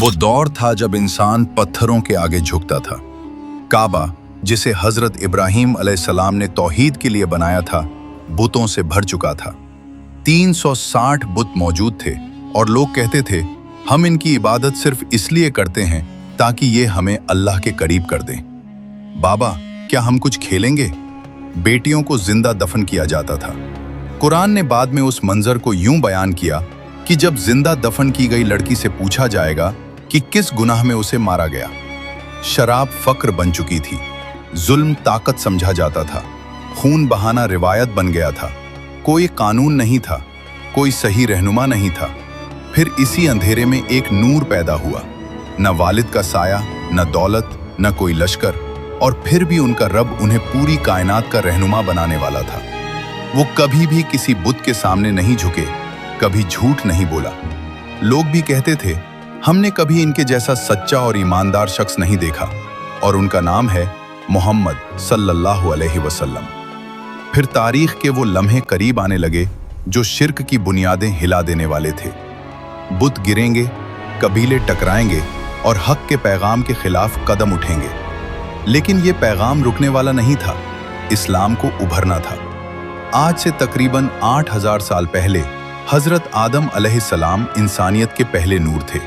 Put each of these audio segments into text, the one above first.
वो दौर था जब इंसान पत्थरों के आगे झुकता था। काबा, जिसे हजरत इब्राहीम अलैहिस्सलाम ने तौहीद के लिए बनाया था, बुतों से भर चुका था। 360 बुत मौजूद थे और लोग कहते थे, हम इनकी इबादत सिर्फ इसलिए करते हैं ताकि ये हमें अल्लाह के करीब कर दें। बाबा, क्या हम कुछ खेलेंगे? बेटियों को जिंदा दफन किया जाता था। कुरान ने बाद में उस मंजर को यूं बयान किया कि जब जिंदा दफन की गई लड़की से पूछा जाएगा कि किस गुनाह में उसे मारा गया। शराब फक्र बन चुकी थी, जुल्म ताकत समझा जाता था, खून बहाना रिवायत बन गया था। कोई कानून नहीं था, कोई सही रहनुमा नहीं था। फिर इसी अंधेरे में एक नूर पैदा हुआ। न वालिद का साया, न दौलत, न कोई लश्कर, और फिर भी उनका रब उन्हें पूरी कायनात का रहनुमा बनाने वाला था। वो कभी भी किसी बुत के सामने नहीं झुके, कभी झूठ नहीं बोला। लोग भी कहते थे, हमने कभी इनके जैसा सच्चा और ईमानदार शख्स नहीं देखा, और उनका नाम है मोहम्मद सल्लल्लाहु अलैहि वसल्लम। फिर तारीख के वो लम्हे करीब आने लगे जो शिर्क की बुनियादें हिला देने वाले थे। बुत गिरेंगे, कबीले टकराएंगे और हक के पैगाम के खिलाफ कदम उठेंगे। लेकिन ये पैगाम रुकने वाला नहीं था, इस्लाम को उभरना था। आज से तकरीबन 8000 साल पहले हजरत आदम अलैहिस्सलाम इंसानियत के पहले नूर थे।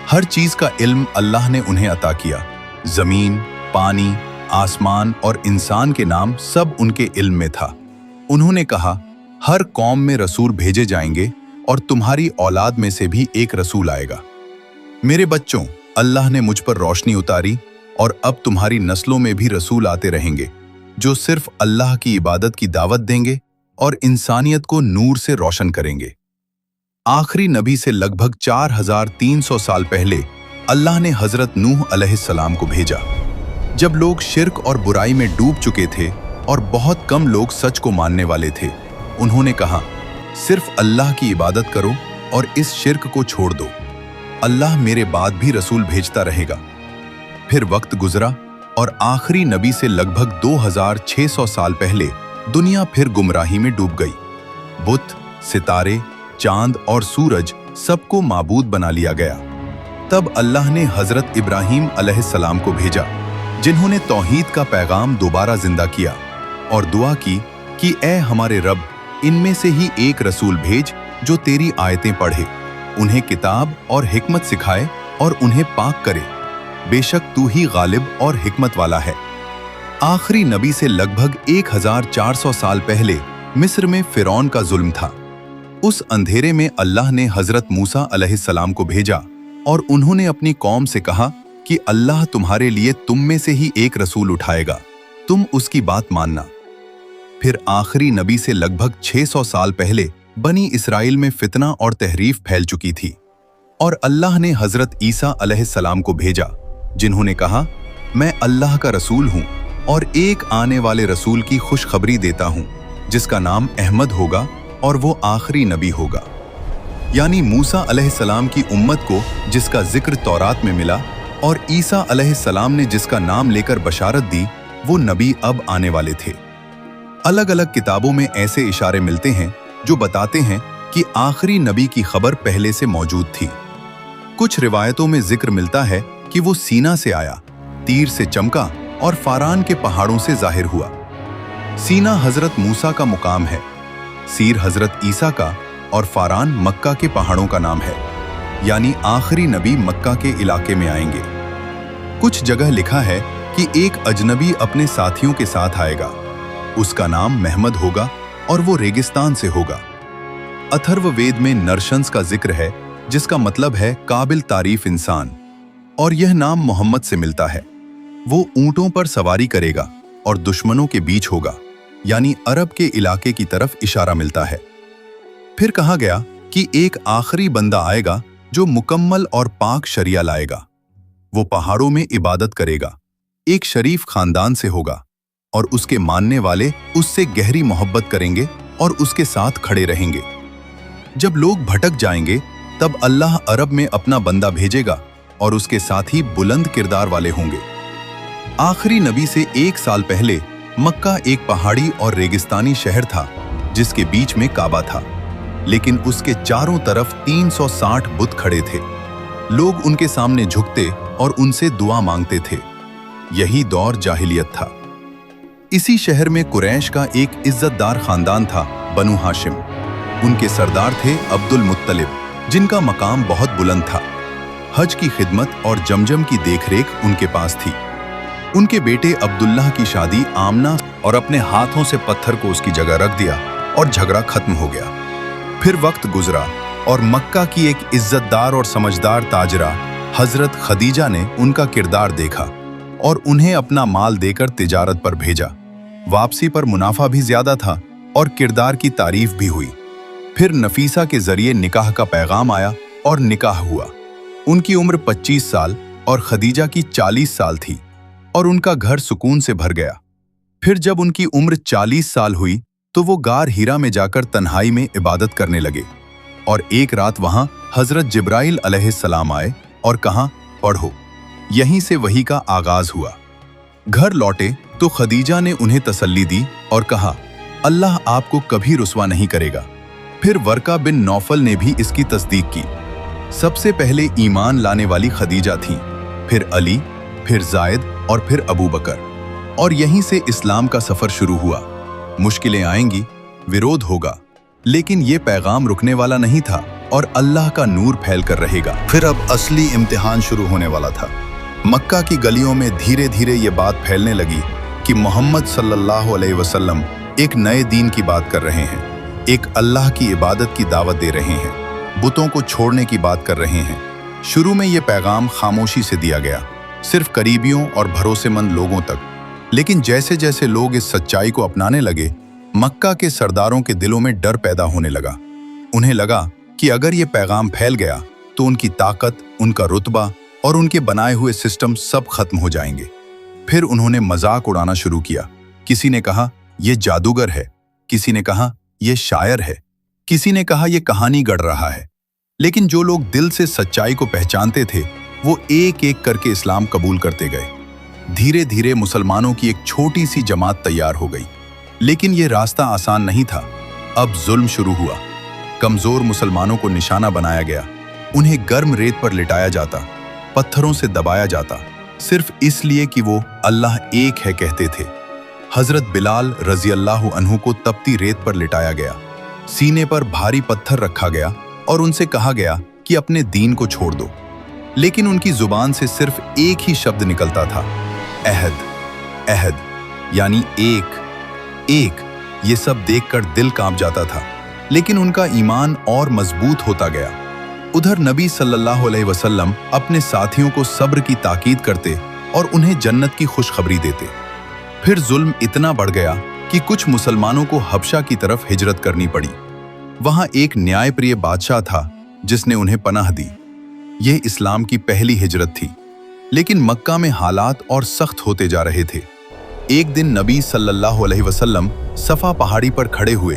हर चीज का इल्म अल्लाह ने उन्हें अता किया। जमीन, पानी, आसमान और इंसान के नाम सब उनके इल्म में था। उन्होंने कहा, हर कौम में रसूल भेजे जाएंगे और तुम्हारी औलाद में से भी एक रसूल आएगा। मेरे बच्चों, अल्लाह ने मुझ पर रोशनी उतारी और अब तुम्हारी नस्लों में भी रसूल आते रहेंगे जो सिर्फ अल्लाह की इबादत की दावत देंगे और इंसानियत को नूर से रोशन करेंगे। आखिरी नबी से लगभग 4300 साल पहले अल्लाह ने हजरत नूह अलैहिस्सलाम को भेजा। जब लोग शिर्क और बुराई में डूब चुके थे और बहुत कम लोग सच को मानने वाले थे, उन्होंने कहा, सिर्फ अल्लाह की इबादत करो और इस शिर्क को छोड़ दो। अल्लाह मेरे बाद भी रसूल भेजता रहेगा। फिर वक्त गुजरा और आखिरी नबी से लगभग 2600 साल पहले दुनिया फिर गुमराही में डूब गई। बुत, सितारे, चांद और सूरज सबको माबूद बना लिया गया। तब अल्लाह ने हजरत इब्राहीम अलैहिस्सलाम को भेजा, जिन्होंने तौहीद का पैगाम दोबारा जिंदा किया और दुआ की कि ऐ हमारे रब, इनमें से ही एक रसूल भेज जो तेरी आयतें पढ़े, उन्हें किताब और हिकमत सिखाए और उन्हें पाक करे। बेशक तू ही गालिब और हिकमत वाला है। आखिरी नबी से लगभग 1400 साल पहले मिस्र में फिरौन का जुल्म था। उस अंधेरे में अल्लाह ने हजरत मूसा अलैहिस्सलाम को भेजा और उन्होंने अपनी कौम से कहा कि अल्लाह तुम्हारे लिए तुम में से ही एक रसूल उठाएगा, तुम उसकी बात मानना। फिर आखिरी नबी से लगभग 600 साल पहले बनी इसराइल में फितना और तहरीफ फैल चुकी थी और अल्लाह ने हजरत ईसा अलैहिस्सलाम को भेजा, जिन्होंने कहा, मैं अल्लाह का रसूल हूं और एक आने वाले रसूल की खुशखबरी देता हूं, जिसका नाम अहमद होगा और वो आखिरी नबी होगा। यानी मूसा अलैहिस्सलाम की उम्मत को जिसका जिक्र तौरात में मिला और ईसा अलैहिस्सलाम ने जिसका नाम लेकर बशारत दी, वो नबी अब आने वाले थे। अलग अलग किताबों में ऐसे इशारे मिलते हैं जो बताते हैं कि आखिरी नबी की खबर पहले से मौजूद थी। कुछ रिवायतों में जिक्र मिलता है कि वो सीना से आया, तीर से चमका और फारान के पहाड़ों से जाहिर हुआ। सीना हजरत मूसा का मुकाम है, सीर हजरत ईसा का और फारान मक्का के पहाड़ों का नाम है। यानी आखिरी नबी मक्का के इलाके में आएंगे। कुछ जगह लिखा है कि एक अजनबी अपने साथियों के साथ आएगा, उसका नाम महमद होगा और वो रेगिस्तान से होगा। अथर्ववेद में नरशंस का जिक्र है, जिसका मतलब है काबिल तारीफ इंसान, और यह नाम मोहम्मद से मिलता है। वो ऊंटों पर सवारी करेगा और दुश्मनों के बीच होगा, यानी अरब के इलाके की तरफ इशारा मिलता है। फिर कहा गया कि एक आखिरी बंदा आएगा जो मुकम्मल और पाक शरिया लाएगा। वो पहाड़ों में इबादत करेगा, एक शरीफ खानदान से होगा और उसके मानने वाले उससे गहरी मोहब्बत करेंगे और उसके साथ खड़े रहेंगे। जब लोग भटक जाएंगे, तब अल्लाह अरब में अपना बंदा भेजेगा और उसके साथ ही बुलंद किरदार वाले होंगे। आखिरी नबी से 1 साल पहले मक्का एक पहाड़ी और रेगिस्तानी शहर था, जिसके बीच में काबा था, लेकिन उसके चारों तरफ 360 बुत खड़े थे। लोग उनके सामने झुकते और उनसे दुआ मांगते थे। यही दौर जाहिलियत था। इसी शहर में कुरैश का एक इज्जतदार खानदान था, बनु हाशिम। उनके सरदार थे अब्दुल मुत्तलिब, जिनका मकाम बहुत बुलंद था। हज की खिदमत और जमजम की देखरेख उनके पास थी। उनके बेटे अब्दुल्लाह की शादी आमना और अपने हाथों से पत्थर को उसकी जगह रख दिया और झगड़ा खत्म हो गया। फिर वक्त गुजरा और मक्का की एक इज्जतदार और समझदार ताजरा हजरत खदीजा ने उनका किरदार देखा और उन्हें अपना माल देकर तिजारत पर भेजा। वापसी पर मुनाफा भी ज्यादा था और किरदार की तारीफ भी हुई। फिर नफीसा के जरिए निकाह का पैगाम आया और निकाह हुआ। उनकी उम्र 25 साल और खदीजा की 40 साल थी और उनका घर सुकून से भर गया। फिर जब उनकी उम्र 40 साल हुई तो वो गार हीरा में जाकर तन्हाई में इबादत करने लगे और एक रात वहां हजरत जिब्राइल अलैहिस्सलाम आए और कहा, पढ़ो। यहीं से वही का आगाज हुआ। घर लौटे तो खदीजा ने उन्हें तसल्ली दी और कहा, अल्लाह आपको कभी रुस्वा नहीं करेगा। फिर वर्का बिन नौफल ने भी इसकी तस्दीक की। सबसे पहले ईमान लाने वाली खदीजा थीं, फिर अली, फिर जायद और फिर अबू बकर। और यहीं से इस्लाम का सफर शुरू हुआ। मुश्किलें आएंगी, विरोध होगा, लेकिन ये पैगाम रुकने वाला नहीं था और अल्लाह का नूर फैल कर रहेगा। फिर अब असली इम्तिहान शुरू होने वाला था। मक्का की गलियों में धीरे धीरे ये बात फैलने लगी कि मोहम्मद सल्लल्लाहु अलैहि वसल्लम एक नए दीन की बात कर रहे हैं, एक अल्लाह की इबादत की दावत दे रहे हैं, बुतों को छोड़ने की बात कर रहे हैं। शुरू में ये पैगाम खामोशी से दिया गया, सिर्फ करीबियों और भरोसेमंद लोगों तक। लेकिन जैसे जैसे लोग इस सच्चाई को अपनाने लगे, मक्का के सरदारों के दिलों में डर पैदा होने लगा। उन्हें लगा कि अगर ये पैगाम फैल गया तो उनकी ताकत, उनका रुतबा और उनके बनाए हुए सिस्टम सब खत्म हो जाएंगे। फिर उन्होंने मजाक उड़ाना शुरू किया। किसी ने कहा ये जादूगर है, किसी ने कहा ये शायर है, किसी ने कहा ये कहानी गढ़ रहा है। लेकिन जो लोग दिल से सच्चाई को पहचानते थे वो एक एक करके इस्लाम कबूल करते गए। धीरे धीरे मुसलमानों की एक छोटी सी जमात तैयार हो गई। लेकिन ये रास्ता आसान नहीं था। अब जुल्म शुरू हुआ। कमजोर मुसलमानों को निशाना बनाया गया। उन्हें गर्म रेत पर लिटाया जाता, पत्थरों से दबाया जाता, सिर्फ इसलिए कि वो अल्लाह एक है कहते थे। हजरत बिलाल रजी अल्लाह अन्हु को तपती रेत पर लिटाया गया, सीने पर भारी पत्थर रखा गया और उनसे कहा गया कि अपने दीन को छोड़ दो। लेकिन उनकी जुबान से सिर्फ एक ही शब्द निकलता था, अहद, अहद, यानी एक, एक। ये सब देखकर दिल कांप जाता था, लेकिन उनका ईमान और मजबूत होता गया। उधर नबी सल्लल्लाहु अलैहि वसल्लम अपने साथियों को सब्र की ताकीद करते और उन्हें जन्नत की खुशखबरी देते। फिर जुल्म इतना बढ़ गया कि कुछ मुसलमानों को हबशा की तरफ हिजरत करनी पड़ी। वहां एक न्यायप्रिय बादशाह था जिसने उन्हें पनाह दी। यह इस्लाम की पहली हिजरत थी। लेकिन मक्का में हालात और सख्त होते जा रहे थे। एक दिन नबी सल्लल्लाहु अलैहि वसल्लम सफा पहाड़ी पर खड़े हुए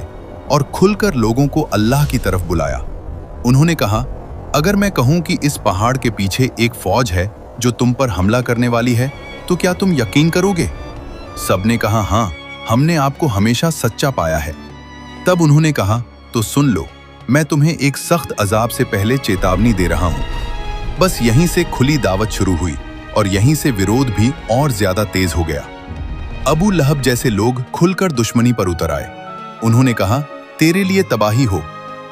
और खुलकर लोगों को अल्लाह की तरफ बुलाया। उन्होंने कहा, अगर मैं कहूं कि इस पहाड़ के पीछे एक फौज है जो तुम पर हमला करने वाली है, तो क्या तुम यकीन करोगे? सबने कहा, हाँ, हमने आपको हमेशा सच्चा पाया है। तब उन्होंने कहा, तो सुन लो, मैं तुम्हें एक सख्त अजाब से पहले चेतावनी दे रहा हूं। बस यहीं से खुली दावत शुरू हुई और यहीं से विरोध भी और ज्यादा तेज हो गया। अबू लहब जैसे लोग खुलकर दुश्मनी पर उतर आए। उन्होंने कहा, तेरे लिए तबाही हो,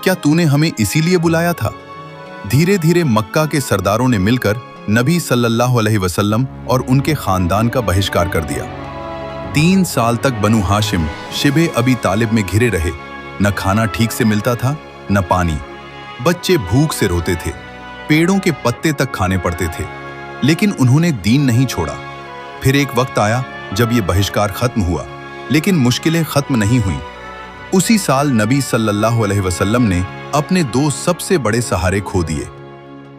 क्या तूने हमें इसीलिए बुलाया था? धीरे धीरे मक्का के सरदारों ने मिलकर नबी सल्लल्लाहु अलैहि वसल्लम और उनके खानदान का बहिष्कार कर दिया। 3 साल तक बनु हाशिम शिबे अबी तालिब में घिरे रहे। न खाना ठीक से मिलता था, न पानी। बच्चे भूख से रोते थे, पेड़ों के पत्ते तक खाने पड़ते थे। लेकिन उन्होंने दीन नहीं छोड़ा। फिर एक वक्त आया जब ये बहिष्कार खत्म हुआ, लेकिन मुश्किलें खत्म नहीं हुईं। उसी साल नबी सल्लल्लाहु अलैहि वसल्लम ने अपने 2 सबसे बड़े सहारे खो दिए।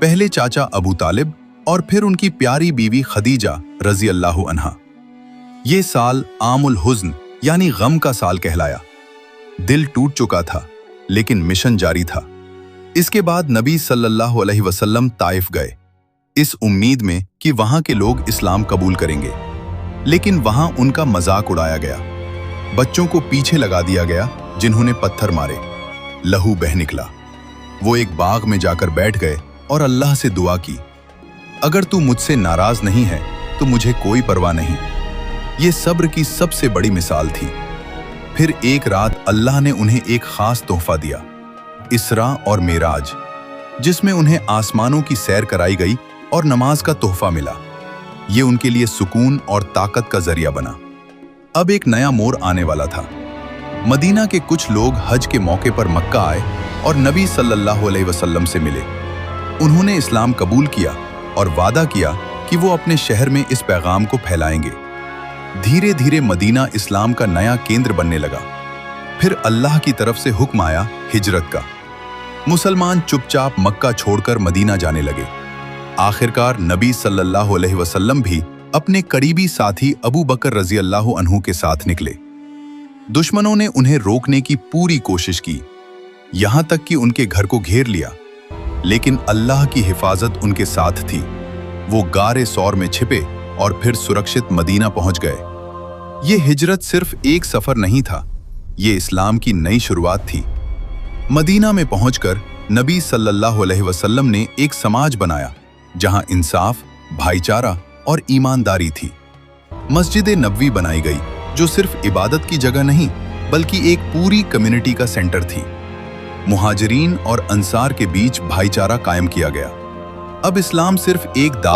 पहले चाचा अबू तालिब और फिर उनकी प्यारी बीवी खदीजा रजी अल्लाह अन्हा। ये साल आमुल हुज़्न यानी गम का साल कहलाया। दिल टूट चुका था, लेकिन मिशन जारी था। इसके बाद नबी सल्लल्लाहु अलैहि वसल्लम ताइफ गए, इस उम्मीद में कि वहां के लोग इस्लाम कबूल करेंगे। लेकिन वहां उनका मजाक उड़ाया गया। बच्चों को पीछे लगा दिया गया जिन्होंने पत्थर मारे। लहू बह निकला। वो एक बाग में जाकर बैठ गए और अल्लाह से दुआ की, अगर तू मुझसे नाराज नहीं है तो मुझे कोई परवाह नहीं। ये सब्र की सबसे बड़ी मिसाल थी। फिर एक रात अल्लाह ने उन्हें एक खास तोहफा दिया, इसरा और मेराज, जिसमें उन्हें आसमानों की सैर कराई गई और नमाज का तोहफा मिला। ये उनके लिए सुकून और ताकत का जरिया बना। अब एक नया मोड़ आने वाला था। मदीना के कुछ लोग हज के मौके पर मक्का आए और नबी सल्लल्लाहु अलैहि वसल्लम से मिले। उन्होंने इस्लाम कबूल किया और वादा किया कि वो अपने शहर में इस पैगाम को फैलाएंगे। धीरे धीरे मदीना इस्लाम का नया केंद्र बनने लगा। फिर अल्लाह की तरफ से हुक्म आया हिजरत का। मुसलमान चुपचाप मक्का छोड़कर मदीना जाने लगे। आखिरकार नबी सल्लल्लाहु अलैहि वसल्लम भी अपने करीबी साथी अबू बकर रजी अल्लाह अन्हु के साथ निकले। दुश्मनों ने उन्हें रोकने की पूरी कोशिश की, यहां तक कि उनके घर को घेर लिया, लेकिन अल्लाह की हिफाजत उनके साथ थी। वो गारे सौर में छिपे और फिर सुरक्षित मदीना पहुंच गए। ये हिजरत सिर्फ एक सफर नहीं था, ये इस्लाम की नई शुरुआत थी। मदीना में पहुंचकर नबी सल्लल्लाहु अलैहि वसल्लम ने एक समाज बनाया जहां इंसाफ, भाईचारा और ईमानदारी थी। मस्जिद नबवी बनाई गई, जो सिर्फ इबादत की जगह नहीं बल्कि एक पूरी कम्युनिटी का सेंटर थी। मुहाजिरीन और अंसार के बीच भाईचारा कायम किया गया। अब इस्लाम सिर्फ एक दाव